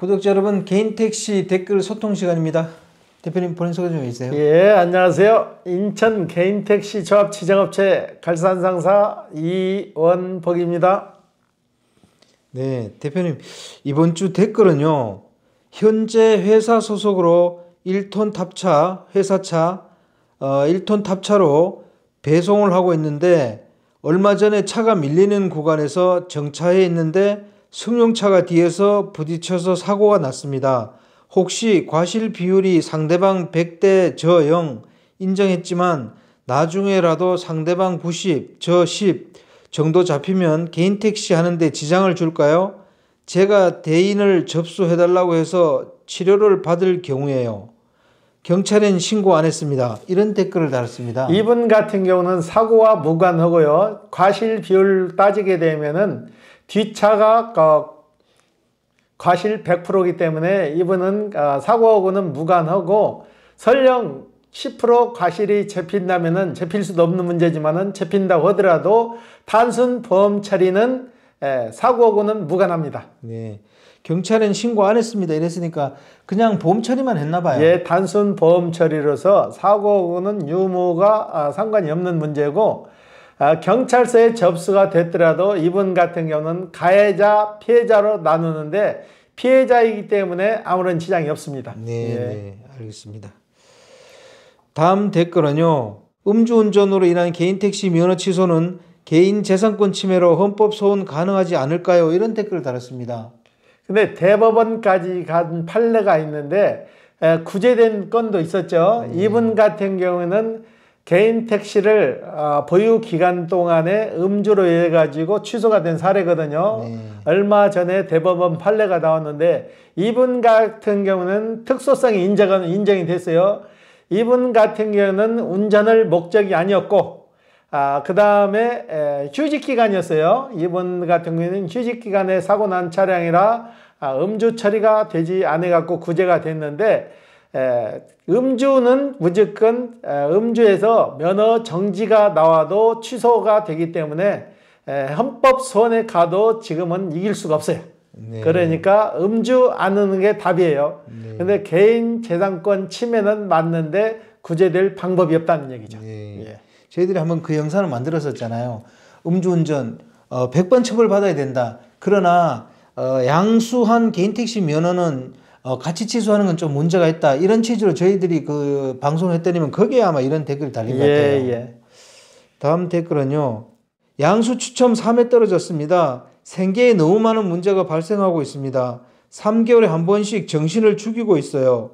구독자 여러분, 개인택시 댓글 소통 시간입니다. 대표님 본인 소개 좀 해주세요. 예, 안녕하세요. 인천 개인택시 조합 지정업체 갈산상사 이원복입니다. 네, 대표님 이번 주 댓글은요. 현재 회사 소속으로 1톤 탑차, 회사차 1톤 탑차로 배송을 하고 있는데 얼마 전에 차가 밀리는 구간에서 정차해 있는데 승용차가 뒤에서 부딪혀서 사고가 났습니다. 혹시 과실 비율이 상대방 100대 저 0 인정했지만 나중에라도 상대방 90, 저 10 정도 잡히면 개인택시 하는데 지장을 줄까요? 제가 대인을 접수해달라고 해서 치료를 받을 경우에요. 경찰엔 신고 안 했습니다. 이런 댓글을 달았습니다. 이분 같은 경우는 사고와 무관하고요. 과실 비율 따지게 되면은 뒷차가 과실 100%이기 때문에 이분은 사고하고는 무관하고 설령 10% 과실이 잡힌다면은 잡힐 수도 없는 문제지만은 잡힌다고 하더라도 단순 보험 처리는 사고하고는 무관합니다. 네. 경찰엔 신고 안 했습니다. 이랬으니까 그냥 보험 처리만 했나 봐요. 예, 단순 보험 처리로서 사고하고는 유무가 상관이 없는 문제고 경찰서에 접수가 됐더라도 이분 같은 경우는 가해자, 피해자로 나누는데 피해자이기 때문에 아무런 지장이 없습니다. 네, 예. 네, 알겠습니다. 다음 댓글은요. 음주운전으로 인한 개인택시 면허 취소는 개인재산권 침해로 헌법 소원 가능하지 않을까요? 이런 댓글을 달았습니다. 근데 대법원까지 간 판례가 있는데 구제된 건도 있었죠. 이분 같은 경우는 개인 택시를 보유 기간 동안에 음주로 인해 가지고 취소가 된 사례거든요. 얼마 전에 대법원 판례가 나왔는데 이분 같은 경우는 특수성이 인정이 됐어요. 이분 같은 경우는 운전을 목적이 아니었고 그 다음에 휴직 기간이었어요. 이분 같은 경우는 휴직 기간에 사고 난 차량이라 음주 처리가 되지 않아 갖고 구제가 됐는데 음주는 무조건 음주에서 면허 정지가 나와도 취소가 되기 때문에 헌법 소원에 가도 지금은 이길 수가 없어요. 네. 그러니까 음주 안 하는 게 답이에요. 네. 근데 개인 재산권 침해는 맞는데 구제될 방법이 없다는 얘기죠. 네. 예. 저희들이 한번 그 영상을 만들었었잖아요. 음주운전 100번 처벌받아야 된다. 그러나 양수한 개인택시 면허는 같이 취소하는 건 좀 문제가 있다. 이런 취지로 저희들이 그 방송을 했더니만 거기에 아마 이런 댓글이 달린 것 같아요. 예. 다음 댓글은요. 양수 추첨 3회 떨어졌습니다. 생계에 너무 많은 문제가 발생하고 있습니다. 3개월에 한 번씩 정신을 죽이고 있어요.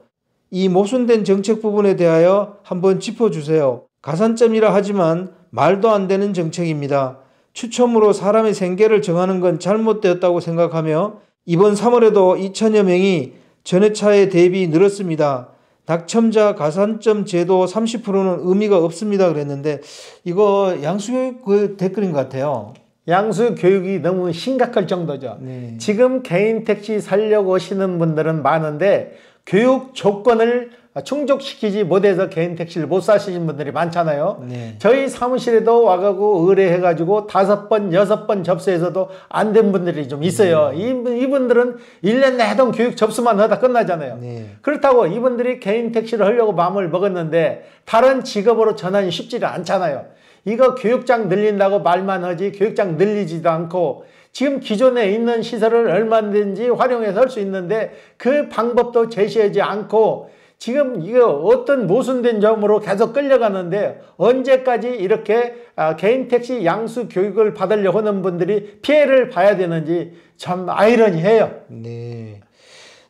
이 모순된 정책 부분에 대하여 한번 짚어주세요. 가산점이라 하지만 말도 안 되는 정책입니다. 추첨으로 사람의 생계를 정하는 건 잘못되었다고 생각하며 이번 3월에도 2천여 명이 전회 차에 대비 늘었습니다. 낙첨자 가산점 제도 30%는 의미가 없습니다. 그랬는데 이거 양수교육 그 댓글인 것 같아요. 양수교육이 너무 심각할 정도죠. 네. 지금 개인택시 살려고 하시는 분들은 많은데 교육 조건을 충족시키지 못해서 개인택시를 못 사시는 분들이 많잖아요. 네. 저희 사무실에도 와가지고 의뢰해가지고 5번, 6번 접수해서도 안 된 분들이 좀 있어요. 이분들은 1년 내동 교육 접수만 하다 끝나잖아요. 네. 그렇다고 이분들이 개인택시를 하려고 마음을 먹었는데 다른 직업으로 전환이 쉽지가 않잖아요. 이거 교육장 늘린다고 말만 하지 교육장 늘리지도 않고 지금 기존에 있는 시설을 얼마든지 활용해서 할 수 있는데 그 방법도 제시하지 않고 지금 이거 어떤 모순된 점으로 계속 끌려가는데 언제까지 이렇게 개인택시 양수 교육을 받으려고 하는 분들이 피해를 봐야 되는지 참 아이러니해요. 네.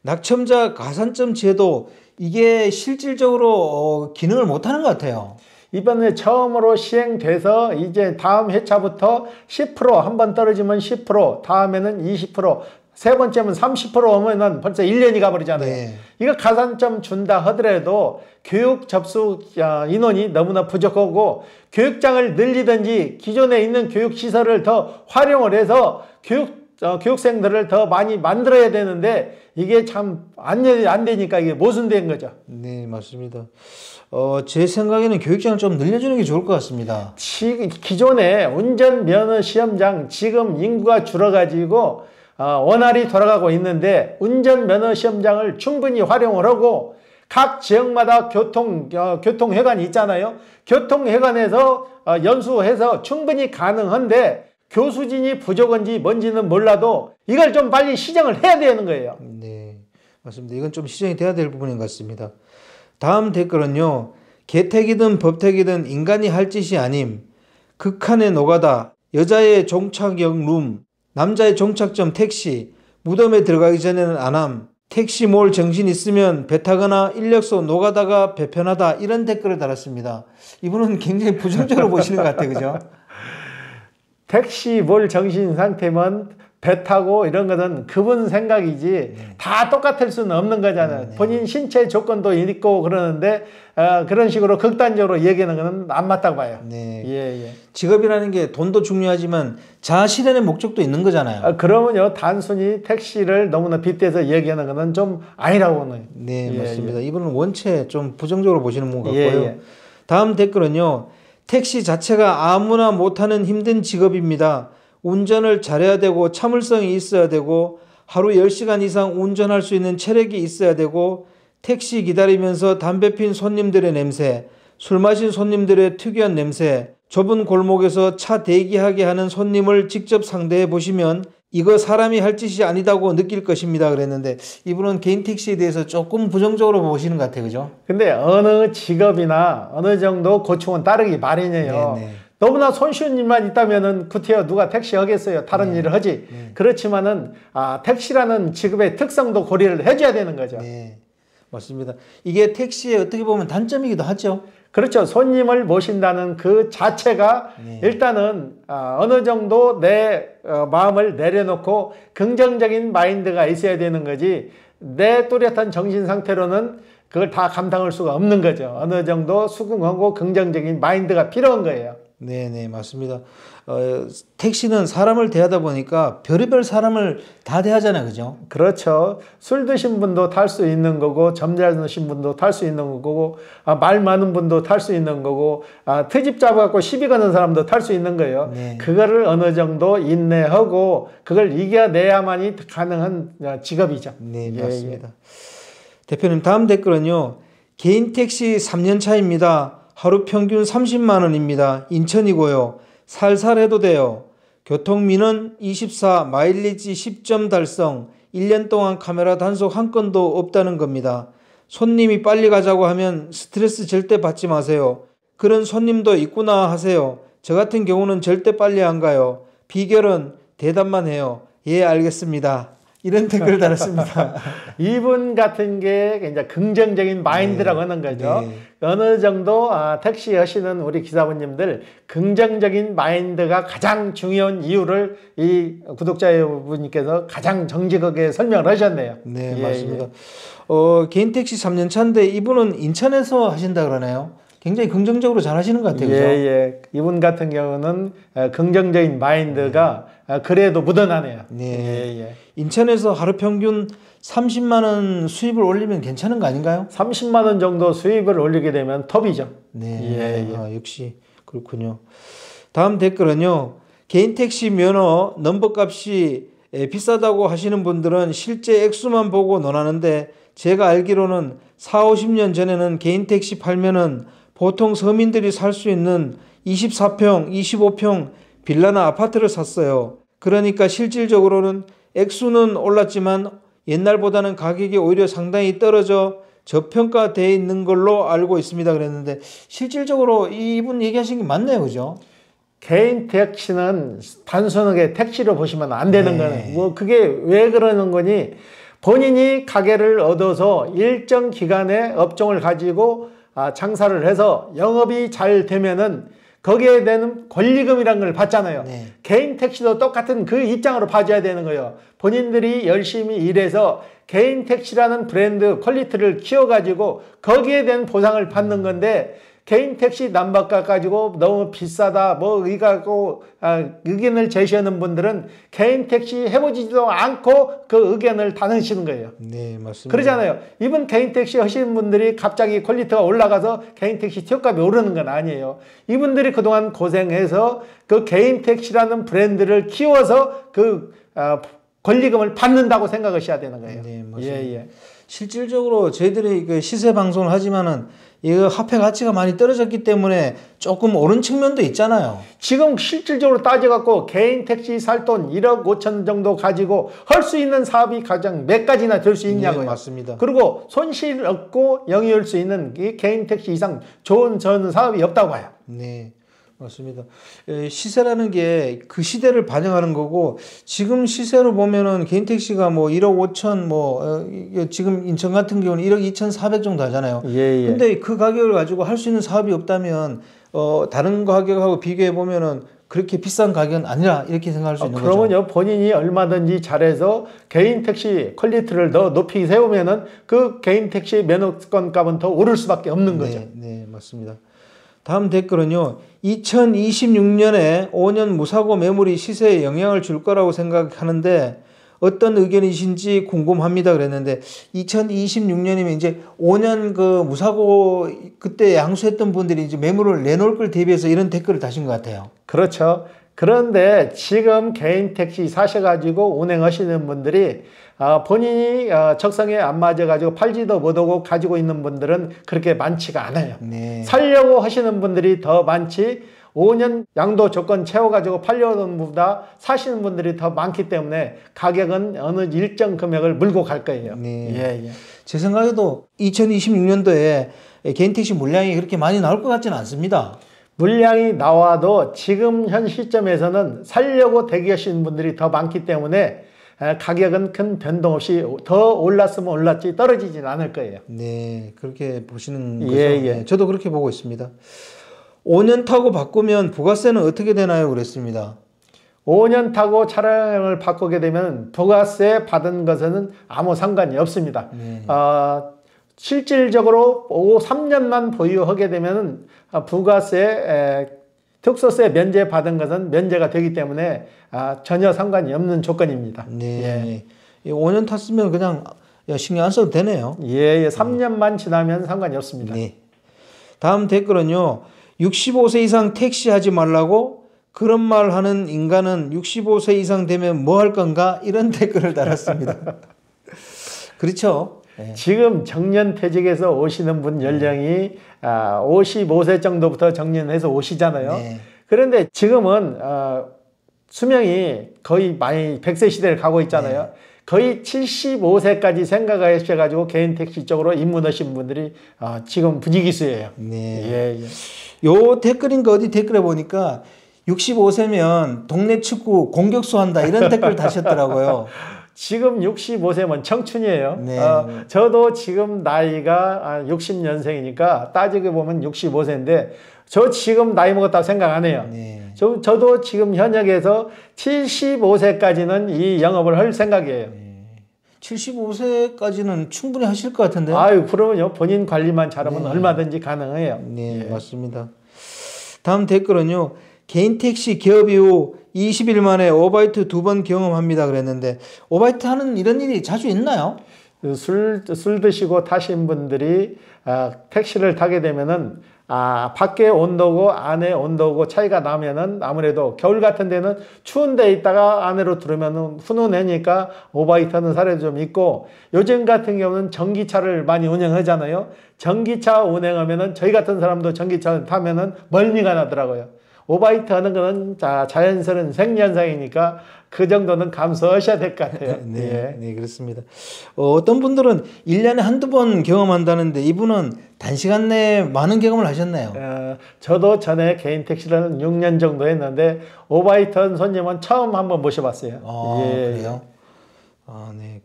낙첨자 가산점 제도 이게 실질적으로 기능을 못하는 것 같아요. 이번에 처음으로 시행돼서 이제 다음 회차부터 10% 한 번 떨어지면 10% 다음에는 20% 세 번째면 30% 오면은 벌써 1년이 가버리잖아요. 네. 이거 가산점 준다 하더라도 교육 접수 인원이 너무나 부족하고 교육장을 늘리든지 기존에 있는 교육시설을 더 활용을 해서 교육생들을 더 많이 만들어야 되는데 이게 참 안 되니까 이게 모순된 거죠. 네, 맞습니다. 제 생각에는 교육장을 좀 늘려주는 게 좋을 것 같습니다. 기존에 운전면허 시험장 지금 인구가 줄어가지고 원활히 돌아가고 있는데 운전면허 시험장을 충분히 활용을 하고 각 지역마다 교통회관이 있잖아요. 교통회관에서 연수해서 충분히 가능한데 교수진이 부족한지 뭔지는 몰라도 이걸 좀 빨리 시정을 해야 되는 거예요. 네, 맞습니다. 이건 좀 시정이 돼야 될 부분인 것 같습니다. 다음 댓글은요. 개택이든 법택이든 인간이 할 짓이 아님. 극한의 노가다. 여자의 종착역 룸. 남자의 종착점 택시. 무덤에 들어가기 전에는 안함. 택시 몰 정신 있으면 배 타거나 인력소 노가다가 배편하다. 이런 댓글을 달았습니다. 이분은 굉장히 부정적으로 보시는 것 같아요. 그죠? 택시 몰 정신 상태면 배 타고 이런 것은 그분 생각이지 다 똑같을 수는 없는 거잖아요. 본인 신체 조건도 있고 그러는데 그런 식으로 극단적으로 얘기하는 것은 안 맞다고 봐요. 네. 예. 직업이라는 게 돈도 중요하지만 자아 실현의 목적도 있는 거잖아요. 그러면요 단순히 택시를 너무나 빗대서 얘기하는 것은 좀 아니라고 보는. 네, 맞습니다. 이분은 원체 좀 부정적으로 보시는 분 같고요. 다음 댓글은요. 택시 자체가 아무나 못하는 힘든 직업입니다. 운전을 잘해야 되고 참을성이 있어야 되고 하루 10시간 이상 운전할 수 있는 체력이 있어야 되고 택시 기다리면서 담배 핀 손님들의 냄새, 술 마신 손님들의 특유한 냄새, 좁은 골목에서 차 대기하게 하는 손님을 직접 상대해 보시면 이거 사람이 할 짓이 아니다고 느낄 것입니다. 그랬는데 이분은 개인 택시에 대해서 조금 부정적으로 보시는 것 같아요. 그죠? 근데 어느 직업이나 어느 정도 고충은 따르기 마련이에요. 네네. 너무나 손쉬운 일만 있다면은 구태여 누가 택시 하겠어요. 다른 일을 하지. 그렇지만은 택시라는 직업의 특성도 고려를 해줘야 되는 거죠. 네, 맞습니다. 이게 택시의 어떻게 보면 단점이기도 하죠. 그렇죠. 손님을 모신다는 그 자체가 일단은 어느 정도 내 마음을 내려놓고 긍정적인 마인드가 있어야 되는 거지 내 또렷한 정신 상태로는 그걸 다 감당할 수가 없는 거죠. 어느 정도 수긍하고 긍정적인 마인드가 필요한 거예요. 네, 맞습니다. 택시는 사람을 대하다 보니까 별의별 사람을 다 대하잖아요. 그죠? 그렇죠. 술 드신 분도 탈 수 있는 거고 점잖으신 분도 탈 수 있는 거고 말 많은 분도 탈 수 있는 거고 트집 잡아갖고 시비 거는 사람도 탈 수 있는 거예요. 그거를 어느 정도 인내하고 그걸 이겨내야만이 가능한 직업이죠. 네, 맞습니다. 대표님 다음 댓글은요. 개인 택시 3년 차입니다. 하루 평균 30만 원입니다. 인천이고요. 살살 해도 돼요. 교통비는 24, 마일리지 10점 달성, 1년 동안 카메라 단속 한 건도 없다는 겁니다. 손님이 빨리 가자고 하면 스트레스 절대 받지 마세요. 그런 손님도 있구나 하세요. 저 같은 경우는 절대 빨리 안 가요. 비결은 대답만 해요. 예, 알겠습니다. 이런 댓글을 달았습니다. 이분 같은 게 이제 긍정적인 마인드라고 하는 거죠. 어느 정도 택시 하시는 우리 기사분님들 긍정적인 마인드가 가장 중요한 이유를 이 구독자분께서 가장 정직하게 설명을 하셨네요. 네, 맞습니다. 개인 택시 3년 차인데 이분은 인천에서 하신다 그러네요. 굉장히 긍정적으로 잘 하시는 것 같아요. 그죠? 이분 같은 경우는 긍정적인 마인드가 그래도 묻어나네요. 인천에서 하루 평균 30만 원 수입을 올리면 괜찮은 거 아닌가요? 30만 원 정도 수입을 올리게 되면 톱이죠. 역시 그렇군요. 다음 댓글은요. 개인 택시 면허 넘버값이 비싸다고 하시는 분들은 실제 액수만 보고 논하는데 제가 알기로는 4, 50년 전에는 개인 택시 팔면은 보통 서민들이 살 수 있는 24평, 25평 빌라나 아파트를 샀어요. 그러니까 실질적으로는 액수는 올랐지만 옛날보다는 가격이 오히려 상당히 떨어져 저평가되어 있는 걸로 알고 있습니다. 그랬는데 실질적으로 이분 얘기하신 게 맞네요. 그죠? 개인 택시는 단순하게 택시로 보시면 안 되는 거예요. 뭐 그게 왜 그러는 거니? 본인이 가게를 얻어서 일정 기간의 업종을 가지고 장사를 해서 영업이 잘 되면은 거기에 대한 권리금이라는 걸 받잖아요. 개인 택시도 똑같은 그 입장으로 봐줘야 되는 거예요. 본인들이 열심히 일해서 개인 택시라는 브랜드 퀄리티를 키워가지고 거기에 대한 보상을 받는 건데 개인 택시 남바가 가지고 너무 비싸다 뭐 이거고 의견을 제시하는 분들은 개인 택시 해보지도 않고 그 의견을 다내시는 거예요. 네, 맞습니다. 그러잖아요. 이분 개인 택시 하시는 분들이 갑자기 퀄리티가 올라가서 개인 택시 티어값이 오르는 건 아니에요. 이분들이 그동안 고생해서 그 개인 택시라는 브랜드를 키워서 그 권리금을 받는다고 생각하셔야 되는 거예요. 네, 맞습니다. 예, 예. 실질적으로 저희들이 그 시세 방송을 하지만은 이거 화폐 가치가 많이 떨어졌기 때문에 조금 오른 측면도 있잖아요. 지금 실질적으로 따져갖고 개인 택시 살 돈 1억 5천 정도 가지고 할 수 있는 사업이 가장 몇 가지나 될 수 있냐고요. 네, 맞습니다. 그리고 손실 없고 영위할 수 있는 이 개인 택시 이상 좋은 저는 사업이 없다고 봐요. 네, 맞습니다. 시세라는 게 그 시대를 반영하는 거고, 지금 시세로 보면은 개인 택시가 뭐 1억 5천 지금 인천 같은 경우는 1억 2,400 정도 하잖아요. 예, 예. 근데 그 가격을 가지고 할 수 있는 사업이 없다면 다른 가격하고 비교해 보면은 그렇게 비싼 가격은 아니라 이렇게 생각할 수 있는 거죠. 그러면요, 본인이 얼마든지 잘해서 개인 택시 퀄리티를 더 높이 세우면은 그 개인 택시 면허권 값은 더 오를 수밖에 없는 거죠. 네, 맞습니다. 다음 댓글은요. 2026년에 5년 무사고 매물이 시세에 영향을 줄 거라고 생각하는데 어떤 의견이신지 궁금합니다 그랬는데, 2026년이면 이제 5년 그 무사고 그때 양수했던 분들이 이제 매물을 내놓을 걸 대비해서 이런 댓글을 다신 것 같아요. 그렇죠. 그런데 지금 개인 택시 사셔가지고 운행하시는 분들이 본인이 적성에 안 맞아가지고 팔지도 못하고 가지고 있는 분들은 그렇게 많지가 않아요. 네. 살려고 하시는 분들이 더 많지 5년 양도 조건 채워가지고 팔려는 분보다 사시는 분들이 더 많기 때문에 가격은 어느 일정 금액을 물고 갈 거예요. 네. 예, 예. 제 생각에도 2026년도에 개인 택시 물량이 그렇게 많이 나올 것 같지는 않습니다. 물량이 나와도 지금 현 시점에서는 살려고 대기하시는 분들이 더 많기 때문에 가격은 큰 변동 없이 더 올랐으면 올랐지 떨어지진 않을 거예요. 네, 그렇게 보시는 거죠. 예, 예. 네, 저도 그렇게 보고 있습니다. 5년 타고 바꾸면 부가세는 어떻게 되나요? 그랬습니다. 5년 타고 차량을 바꾸게 되면 부가세 받은 것은 아무 상관이 없습니다. 네. 실질적으로 3년만 보유하게 되면 부가세 특수세 면제 받은 것은 면제가 되기 때문에 전혀 상관이 없는 조건입니다. 네. 예. 5년 탔으면 그냥 신경 안 써도 되네요. 예, 3년만 지나면 상관이 없습니다. 네. 다음 댓글은요. 65세 이상 택시 하지 말라고 그런 말 하는 인간은 65세 이상 되면 뭐 할 건가? 이런 댓글을 달았습니다. 그렇죠. 네. 지금 정년퇴직에서 오시는 분 연령이 55세 정도부터 정년해서 오시잖아요. 네. 그런데 지금은 수명이 거의 많이 100세 시대를 가고 있잖아요. 네. 거의 75세까지 생각하셔가지고 개인 택시 쪽으로 입문하신 분들이 지금 분위기수예요. 네. 예. 요 댓글인가 어디 댓글에 보니까 65세면 동네 축구 공격수 한다 이런 댓글 다셨더라고요. 지금 65세면 청춘이에요. 네. 저도 지금 나이가 60년생이니까 따지게 보면 65세인데 저 지금 나이 먹었다고 생각 안 해요. 네. 저도 지금 현역에서 75세까지는 이 영업을 할 생각이에요. 75세까지는 충분히 하실 것 같은데요. 아유, 그러면요. 본인 관리만 잘하면 네. 얼마든지 가능해요. 네, 예. 맞습니다. 다음 댓글은요. 개인 택시 개업 이후 20일 만에 오바이트 2번 경험합니다 그랬는데, 오바이트 하는 이런 일이 자주 있나요? 술 드시고 타신 분들이 택시를 타게 되면은 밖에 온도고 안에 온도고 차이가 나면은 아무래도 겨울 같은 데는 추운 데 있다가 안으로 들어오면은 훈훈하니까 오바이트 하는 사례도 좀 있고, 요즘 같은 경우는 전기차를 많이 운행하잖아요. 전기차 운행하면은 저희 같은 사람도 전기차를 타면은 멀미가 나더라고요. 오바이트 하는 거는 자연스러운 생리현상이니까 그 정도는 감수하셔야 될 것 같아요. 네, 네, 그렇습니다. 어떤 분들은 1년에 한두 번 경험한다는데 이분은 단시간 내에 많은 경험을 하셨네요. 저도 전에 개인 택시를 6년 정도 했는데 오바이트 한 손님은 처음 한번 모셔봤어요. 그래요? 네.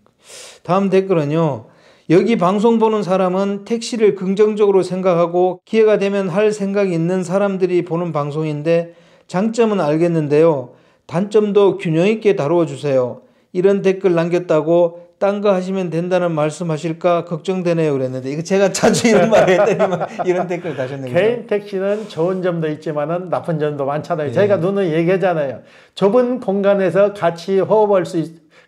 다음 댓글은요. 여기 방송 보는 사람은 택시를 긍정적으로 생각하고 기회가 되면 할 생각이 있는 사람들이 보는 방송인데 장점은 알겠는데요. 단점도 균형 있게 다루어 주세요. 이런 댓글 남겼다고 딴 거 하시면 된다는 말씀하실까 걱정되네요 그랬는데, 이거 제가 자주 이런 말을 했더니만 이런 댓글 다셨네요. 개인 택시는 좋은 점도 있지만은 나쁜 점도 많잖아요. 저희가 누누이 얘기하잖아요. 좁은 공간에서 같이 호흡할 수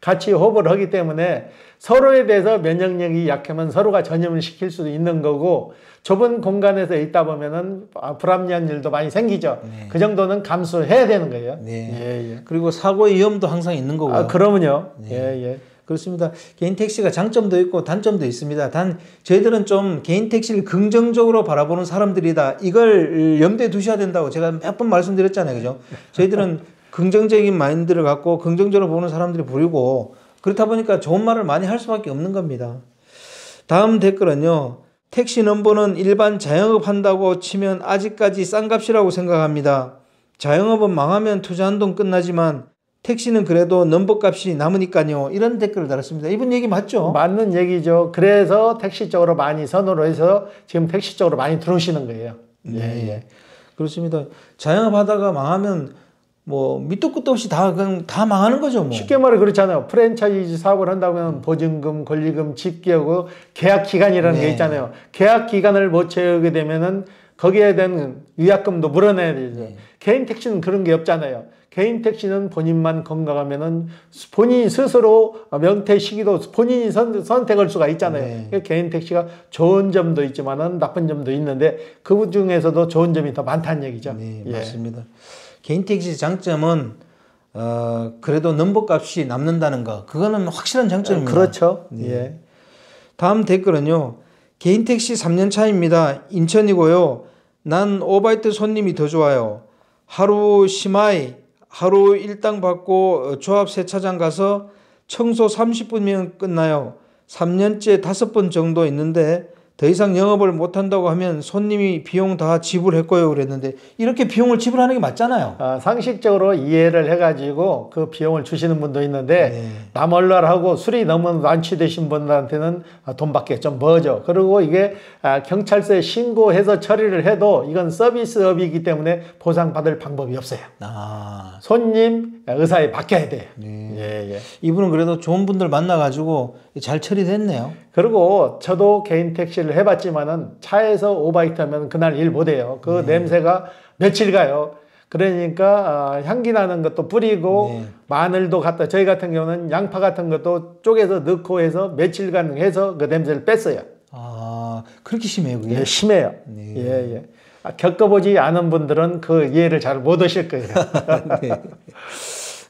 같이 호흡을 하기 때문에 서로에 대해서 면역력이 약하면 서로가 전염을 시킬 수도 있는 거고 좁은 공간에서 있다 보면은 불합리한 일도 많이 생기죠. 네. 그 정도는 감수해야 되는 거예요. 네. 예, 예. 그리고 사고의 위험도 항상 있는 거고요. 그러면요. 네. 예, 예. 그렇습니다. 개인 택시가 장점도 있고 단점도 있습니다. 단 저희들은 좀 개인 택시를 긍정적으로 바라보는 사람들이다. 이걸 염두에 두셔야 된다고 제가 몇 번 말씀드렸잖아요. 그죠? 저희들은 긍정적인 마인드를 갖고 긍정적으로 보는 사람들이 부리고 그렇다 보니까 좋은 말을 많이 할 수밖에 없는 겁니다. 다음 댓글은요. 택시 넘버는 일반 자영업 한다고 치면 아직까지 싼 값이라고 생각합니다. 자영업은 망하면 투자한 돈 끝나지만 택시는 그래도 넘버 값이 남으니까요. 이런 댓글을 달았습니다. 이분 얘기 맞죠? 맞는 얘기죠. 그래서 택시 쪽으로 많이 선호를 해서 지금 택시 쪽으로 많이 들어오시는 거예요. 네. 예, 예. 그렇습니다. 자영업 하다가 망하면 뭐 밑도 끝도 없이 그냥 다 망하는 거죠. 뭐. 쉽게 말해 그렇잖아요. 프랜차이즈 사업을 한다면 보증금, 권리금, 집계하고 계약 기간이라는 네. 게 있잖아요. 계약 기간을 못 채우게 되면은 거기에 대한 위약금도 물어내야 되죠. 네. 개인 택시는 그런 게 없잖아요. 개인 택시는 본인만 건강하면은 본인이 스스로 명퇴 시기도 본인이 선택할 수가 있잖아요. 네. 개인 택시가 좋은 점도 있지만은 나쁜 점도 있는데 그 중에서도 좋은 점이 더 많다는 얘기죠. 네, 예. 맞습니다. 개인 택시 장점은 그래도 넘버 값이 남는다는 거. 그거는 확실한 장점입니다. 그렇죠. 네. 예. 다음 댓글은요. 개인 택시 3년 차입니다. 인천이고요. 난 오바이트 손님이 더 좋아요. 하루 심하이 하루 일당 받고 조합 세차장 가서 청소 30분이면 끝나요. 3년째 5번 정도 있는데 더 이상 영업을 못한다고 하면 손님이 비용 다 지불했고요 그랬는데 이렇게 비용을 지불하는 게 맞잖아요. 상식적으로 이해를 해가지고 그 비용을 주시는 분도 있는데 네. 남얼랄하고 술이 너무 완취되신 분들한테는 돈밖에 좀 멀죠. 그리고 이게 경찰서에 신고해서 처리를 해도 이건 서비스업이기 때문에 보상받을 방법이 없어요. 손님 의사에 맡겨야 돼요. 네. 예, 예. 이분은 그래도 좋은 분들 만나가지고 잘 처리됐네요. 그리고 저도 개인 택시를 해봤지만은 차에서 오바이트 하면 그날 일 못해요. 그 냄새가 며칠 가요. 그러니까 향기 나는 것도 뿌리고 마늘도 갖다 저희 같은 경우는 양파 같은 것도 쪼개서 넣고 해서 며칠간 해서 그 냄새를 뺐어요. 그렇게 심해요 그게? 예, 심해요. 네. 예, 예. 겪어보지 않은 분들은 그 이해를 잘 못 하실 거예요. 네.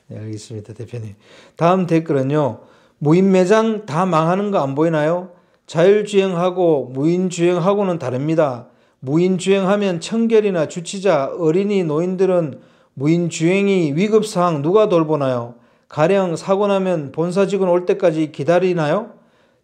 네, 알겠습니다 대표님. 다음 댓글은요. 무인 매장 다 망하는 거 안 보이나요? 자율주행하고 무인주행하고는 다릅니다. 무인주행하면 청결이나 주치자, 어린이, 노인들은 무인주행이 위급사항 누가 돌보나요? 가령 사고 나면 본사 직원 올 때까지 기다리나요?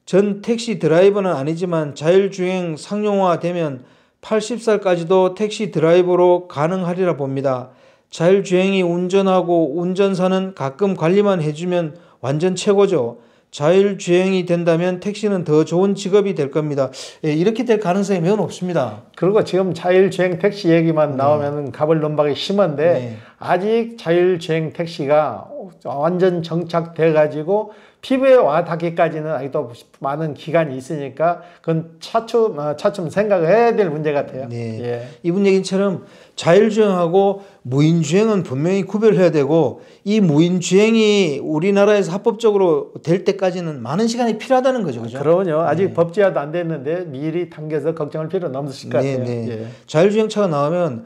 전 택시 드라이버는 아니지만 자율주행 상용화되면 80살까지도 택시 드라이버로 가능하리라 봅니다. 자율주행이 운전하고 운전사는 가끔 관리만 해주면 완전 최고죠. 자율주행이 된다면 택시는 더 좋은 직업이 될 겁니다. 예, 이렇게 될 가능성이 매우 높습니다. 그리고 지금 자율주행 택시 얘기만 나오면 가벌론박이 심한데 아직 자율주행 택시가 완전 정착돼 가지고 피부에 와 닿기까지는 아직도 많은 기간이 있으니까 그건 차츰 생각을 해야 될 문제 같아요. 네. 예. 이분 얘기처럼 자율주행하고 무인주행은 분명히 구별해야 되고 이 무인주행이 우리나라에서 합법적으로 될 때까지는 많은 시간이 필요하다는 거죠. 그죠? 그럼요. 아직 법제화도 안 됐는데 미리 당겨서 걱정할 필요는 없으실 것 같아요. 예. 자율주행차가 나오면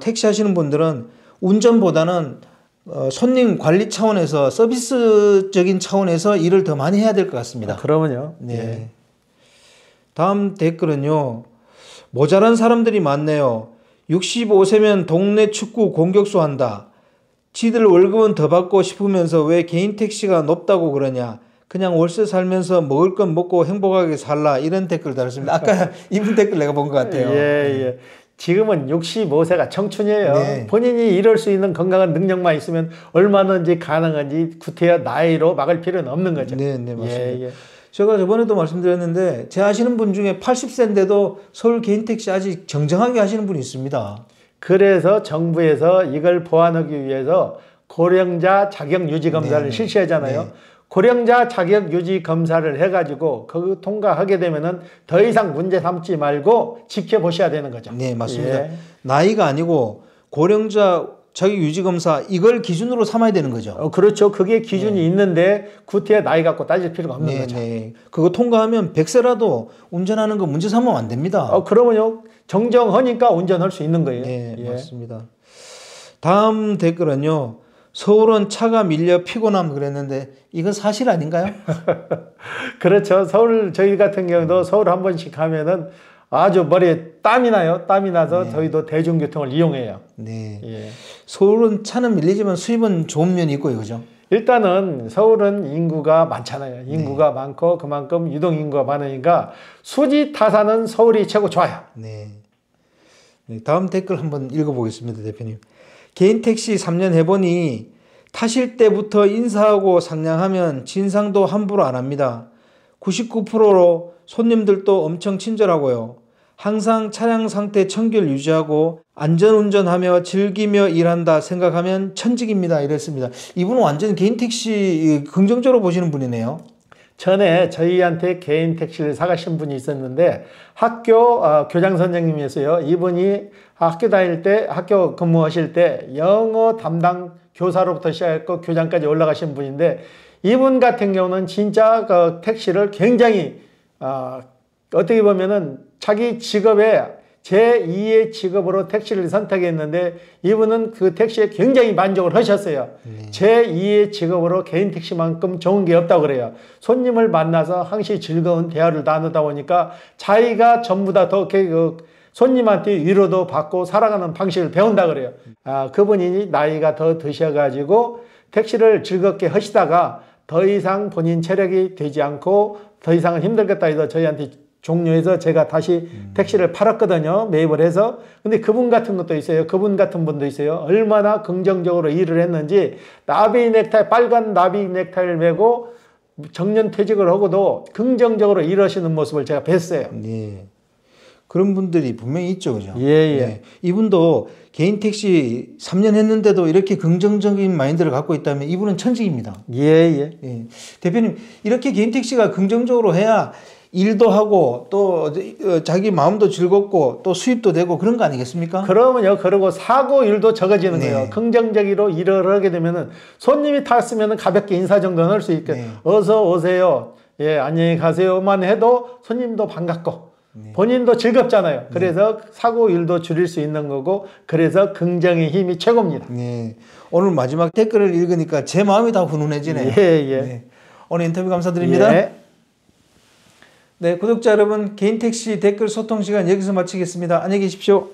택시 하시는 분들은 운전보다는 손님 관리 차원에서 서비스적인 차원에서 일을 더 많이 해야 될 것 같습니다. 그러면요. 네. 예. 다음 댓글은요. 모자란 사람들이 많네요. 65세면 동네 축구 공격수 한다. 지들 월급은 더 받고 싶으면서 왜 개인 택시가 높다고 그러냐. 그냥 월세 살면서 먹을 건 먹고 행복하게 살라. 이런 댓글 달았습니다. 아까 이분 댓글 내가 본 것 같아요. 예. 지금은 65세가 청춘이에요. 네. 본인이 이럴 수 있는 건강한 능력만 있으면 얼마든지 가능한지 구태여 나이로 막을 필요는 없는 거죠. 네, 맞습니다. 예. 제가 저번에도 말씀드렸는데 제 아시는 분 중에 80세인데도 서울 개인 택시 아직 정정하게 하시는 분이 있습니다. 그래서 정부에서 이걸 보완하기 위해서 고령자 자격 유지 검사를 실시하잖아요. 고령자 자격 유지 검사를 해가지고 그 통과하게 되면은 더 이상 문제 삼지 말고 지켜보셔야 되는 거죠. 네, 맞습니다. 나이가 아니고 고령자 자기 유지 검사 이걸 기준으로 삼아야 되는 거죠. 그렇죠. 그게 기준이 있는데 구태에 나이 갖고 따질 필요가 없는 거죠. 그거 통과하면 100세라도 운전하는 거 문제 삼으면 안 됩니다. 그러면요. 정정하니까 운전할 수 있는 거예요. 네, 맞습니다. 다음 댓글은요. 서울은 차가 밀려 피곤함 그랬는데 이건 사실 아닌가요? 그렇죠. 서울 저희 같은 경우도 서울 한 번씩 가면은 아주 머리에 땀이 나요. 땀이 나서 저희도 대중교통을 이용해요. 네. 서울은 차는 밀리지만 수입은 좋은 면이 있고요, 그죠? 일단은 서울은 인구가 많잖아요. 인구가 많고 그만큼 유동 인구가 많으니까 수지 타산은 서울이 최고 좋아요. 네. 다음 댓글 한번 읽어보겠습니다, 대표님. 개인 택시 3년 해보니 타실 때부터 인사하고 상냥하면 진상도 함부로 안 합니다. 99%로 손님들도 엄청 친절하고요. 항상 차량 상태 청결 유지하고 안전운전하며 즐기며 일한다 생각하면 천직입니다. 이랬습니다. 이분은 완전 개인 택시 긍정적으로 보시는 분이네요. 전에 저희한테 개인 택시를 사가신 분이 있었는데 학교 교장 선생님이었어요. 이분이 학교 다닐 때 학교 근무하실 때 영어 담당 교사로부터 시작했고 교장까지 올라가신 분인데 이분 같은 경우는 진짜 그 택시를 굉장히 어떻게 보면은 자기 직업에 제2의 직업으로 택시를 선택했는데 이분은 그 택시에 굉장히 만족을 하셨어요. 제2의 직업으로 개인 택시만큼 좋은 게 없다고 그래요. 손님을 만나서 항시 즐거운 대화를 나누다 보니까 자기가 전부 다 더 손님한테 위로도 받고 살아가는 방식을 배운다 그래요. 그분이 나이가 더 드셔가지고 택시를 즐겁게 하시다가 더 이상 본인 체력이 되지 않고 더 이상은 힘들겠다 해서 저희한테 종료해서 제가 다시 택시를 팔았거든요. 매입을 해서. 근데 그분 같은 것도 있어요. 그분 같은 분도 있어요. 얼마나 긍정적으로 일을 했는지 빨간 나비 넥타이를 메고 정년퇴직을 하고도 긍정적으로 일하시는 모습을 제가 뵀어요. 네. 그런 분들이 분명히 있죠, 그죠? 예. 이분도 개인 택시 3년 했는데도 이렇게 긍정적인 마인드를 갖고 있다면 이분은 천직입니다. 예. 대표님, 이렇게 개인 택시가 긍정적으로 해야 일도 하고 또 자기 마음도 즐겁고 또 수입도 되고 그런 거 아니겠습니까? 그러면요. 그리고 사고 일도 적어지는 거예요. 긍정적으로 일을 하게 되면은 손님이 탔으면 가볍게 인사 정도는 할 수 있게 어서 오세요. 예, 안녕히 가세요만 해도 손님도 반갑고 본인도 즐겁잖아요. 그래서 사고 일도 줄일 수 있는 거고 그래서 긍정의 힘이 최고입니다. 네. 오늘 마지막 댓글을 읽으니까 제 마음이 다 훈훈해지네요. 예. 오늘 인터뷰 감사드립니다. 네, 구독자 여러분, 개인 택시 댓글 소통 시간 여기서 마치겠습니다. 안녕히 계십시오.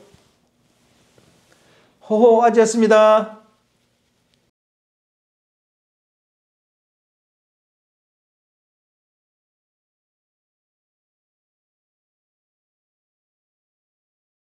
호호 아지였습니다.